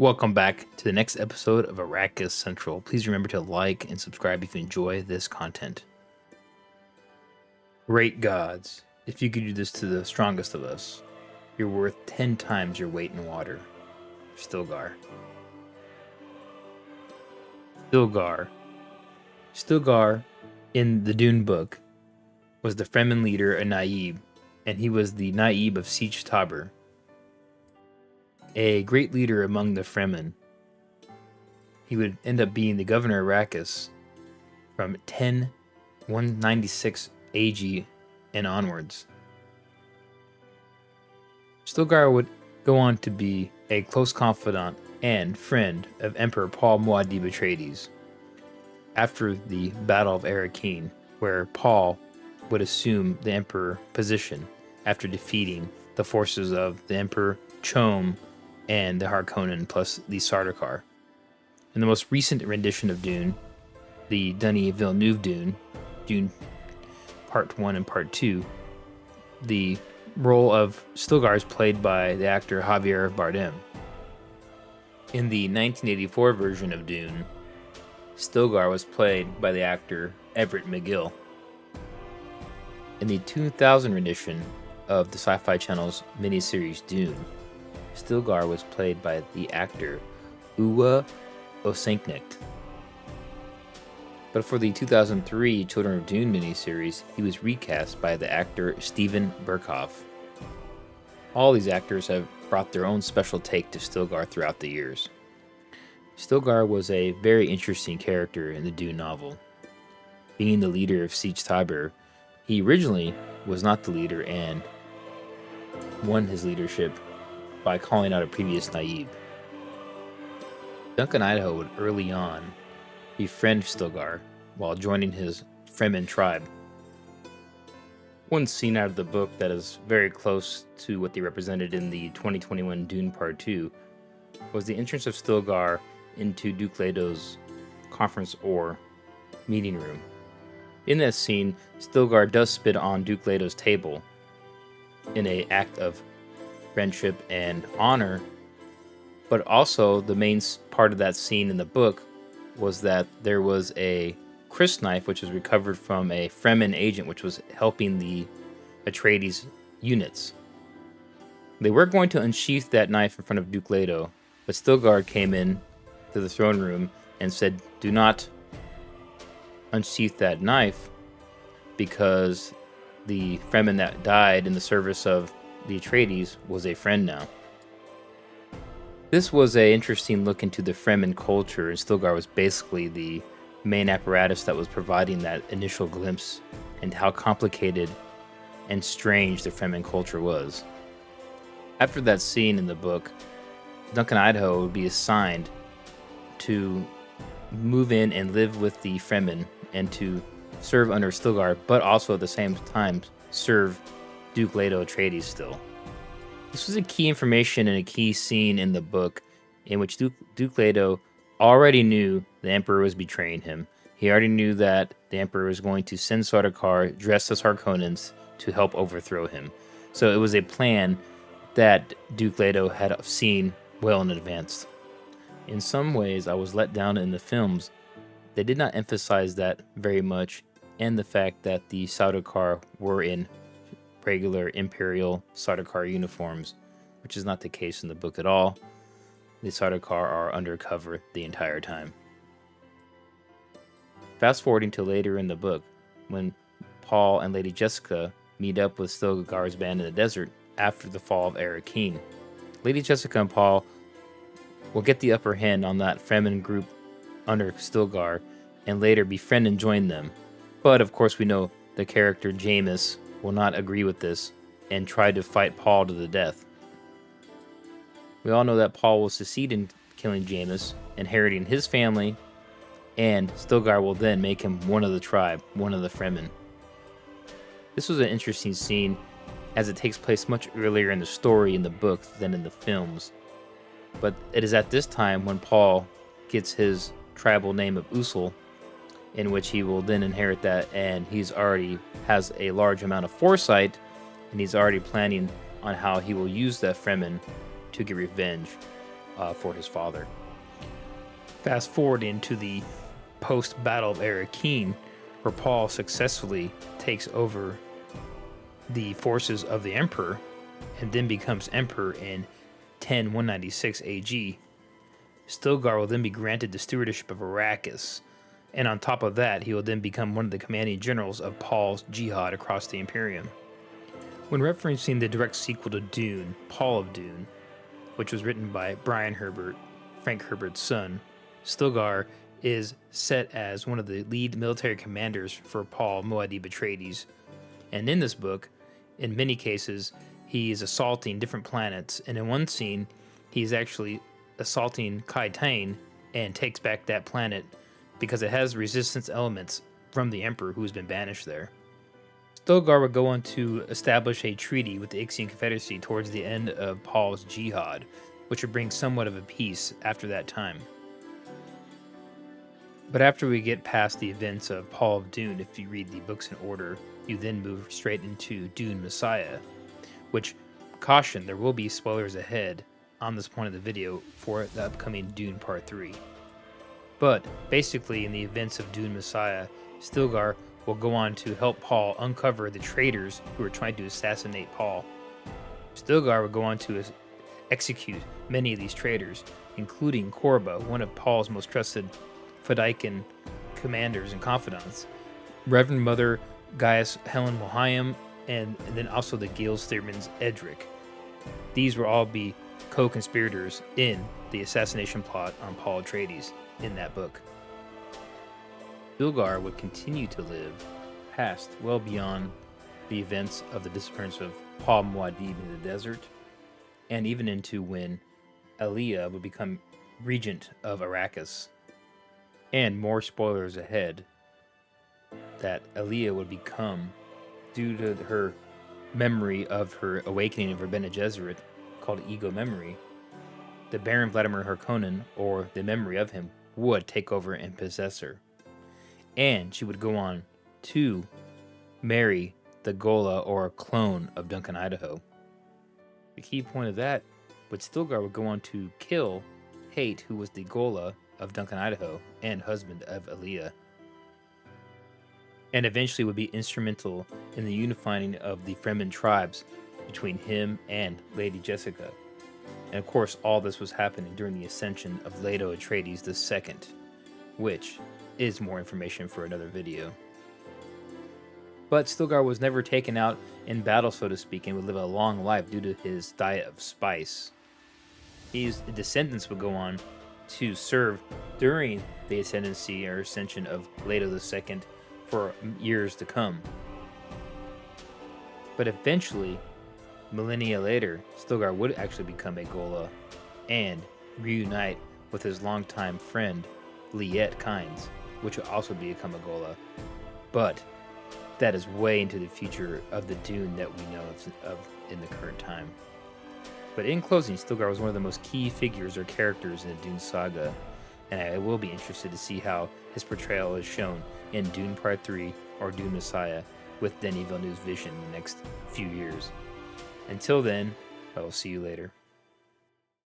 Welcome back to the next episode of Arrakis Central. Please remember to like and subscribe if you enjoy this content. Great gods, if you could do this to the strongest of us, you're worth 10 times your weight in water. Stilgar. Stilgar, in the Dune book, was the Fremen leader, a Naib, and he was the Naib of Siege Tabr, a great leader among the Fremen. He would end up being the governor of Arrakis from 196 AG and onwards. Stilgar would go on to be a close confidant and friend of Emperor Paul Muad'Dib Atreides after the Battle of Arrakis, where Paul would assume the emperor position after defeating the forces of the Emperor Chom and the Harkonnen plus the Sardaukar. In the most recent rendition of Dune, the Denis Villeneuve Dune Part 1 and Part 2, the role of Stilgar is played by the actor Javier Bardem. In the 1984 version of Dune, Stilgar was played by the actor Everett McGill. In the 2000 rendition of the Sci-Fi Channel's miniseries Dune, Stilgar was played by the actor Uwe Osenknecht. But for the 2003 Children of Dune miniseries, he was recast by the actor Steven Berkoff. All these actors have brought their own special take to Stilgar throughout the years. Stilgar was a very interesting character in the Dune novel. Being the leader of Siege Tabr, he originally was not the leader and won his leadership by calling out a previous Naib. Duncan Idaho would early on befriend Stilgar while joining his Fremen tribe. One scene out of the book that is very close to what they represented in the 2021 Dune Part 2 was the entrance of Stilgar into Duke Leto's conference or meeting room. In that scene, Stilgar does spit on Duke Leto's table in an act of friendship and honor, but also the main part of that scene in the book was that there was a crysknife which was recovered from a Fremen agent which was helping the Atreides units. They were going to unsheath that knife in front of Duke Leto, but Stilgar came in to the throne room and said, "Do not unsheath that knife because the Fremen that died in the service of the Atreides was a friend now." This was an interesting look into the Fremen culture, and Stilgar was basically the main apparatus that was providing that initial glimpse into how complicated and strange the Fremen culture was. After that scene in the book, Duncan Idaho would be assigned to move in and live with the Fremen and to serve under Stilgar, but also at the same time serve Duke Leto Atreides still. This was a key information and a key scene in the book in which Duke Leto already knew the Emperor was betraying him. He already knew that the Emperor was going to send Sardaukar dressed as Harkonnens to help overthrow him. So it was a plan that Duke Leto had seen well in advance. In some ways, I was let down in the films. They did not emphasize that very much, and the fact that the Sardaukar were in regular Imperial Sardaukar uniforms, which is not the case in the book at all. The Sardaukar are undercover the entire time. Fast forwarding to later in the book, when Paul and Lady Jessica meet up with Stilgar's band in the desert after the fall of Arrakis. Lady Jessica and Paul will get the upper hand on that Fremen group under Stilgar and later befriend and join them. But of course we know the character Jamis will not agree with this and try to fight Paul to the death. We all know that Paul will succeed in killing Jamis, inheriting his family, and Stilgar will then make him one of the tribe, one of the Fremen. This was an interesting scene as it takes place much earlier in the story in the book than in the films. But it is at this time when Paul gets his tribal name of Usul, in which he will then inherit that, and he's already has a large amount of foresight, and he's already planning on how he will use that Fremen to get revenge for his father. Fast forward into the post-battle of Arrakis, where Paul successfully takes over the forces of the Emperor and then becomes Emperor in 10196 AG. Stilgar will then be granted the stewardship of Arrakis, and on top of that, he will then become one of the commanding generals of Paul's jihad across the Imperium. When referencing the direct sequel to Dune, Paul of Dune, which was written by Brian Herbert, Frank Herbert's son, Stilgar is set as one of the lead military commanders for Paul Muad'Dib Atreides. And in this book, in many cases, he is assaulting different planets, and in one scene, he's actually assaulting Kai-Tane and takes back that planet because it has resistance elements from the Emperor who's been banished there. Stilgar would go on to establish a treaty with the Ixian Confederacy towards the end of Paul's jihad, which would bring somewhat of a peace after that time. But after we get past the events of Paul of Dune, if you read the books in order, you then move straight into Dune Messiah, which, caution, there will be spoilers ahead on this point of the video for the upcoming Dune Part 3. But basically, in the events of Dune Messiah, Stilgar will go on to help Paul uncover the traitors who are trying to assassinate Paul. Stilgar will go on to execute many of these traitors, including Korba, one of Paul's most trusted Fedaykin commanders and confidants, Reverend Mother Gaius Helen Mohiam, and then also the Gilstearman's Edric. These will all be co-conspirators in the assassination plot on Paul Atreides in that book. Stilgar would continue to live past, well beyond the events of the disappearance of Paul Muad'Dib in the desert, and even into when Elia would become regent of Arrakis. And more spoilers ahead, that Elia would become, due to her memory of her awakening of her Bene Gesserit, called ego memory, the Baron Vladimir Harkonnen, or the memory of him, would take over and possess her. And she would go on to marry the Gola, or a clone of Duncan Idaho. The key point of that, but Stilgar would go on to kill Hate, who was the Gola of Duncan Idaho and husband of Elia, and eventually would be instrumental in the unifying of the Fremen tribes between him and Lady Jessica. And of course, all this was happening during the ascension of Leto Atreides II, which is more information for another video. But Stilgar was never taken out in battle, so to speak, and would live a long life due to his diet of spice. His descendants would go on to serve during the ascendancy or ascension of Leto II for years to come. But eventually, millennia later, Stilgar would actually become a Gola and reunite with his longtime friend, Liet Kynes, which would also become a Gola. But that is way into the future of the Dune that we know of in the current time. But in closing, Stilgar was one of the most key figures or characters in the Dune saga, and I will be interested to see how his portrayal is shown in Dune Part 3 or Dune Messiah with Denis Villeneuve's vision in the next few years. Until then, I will see you later.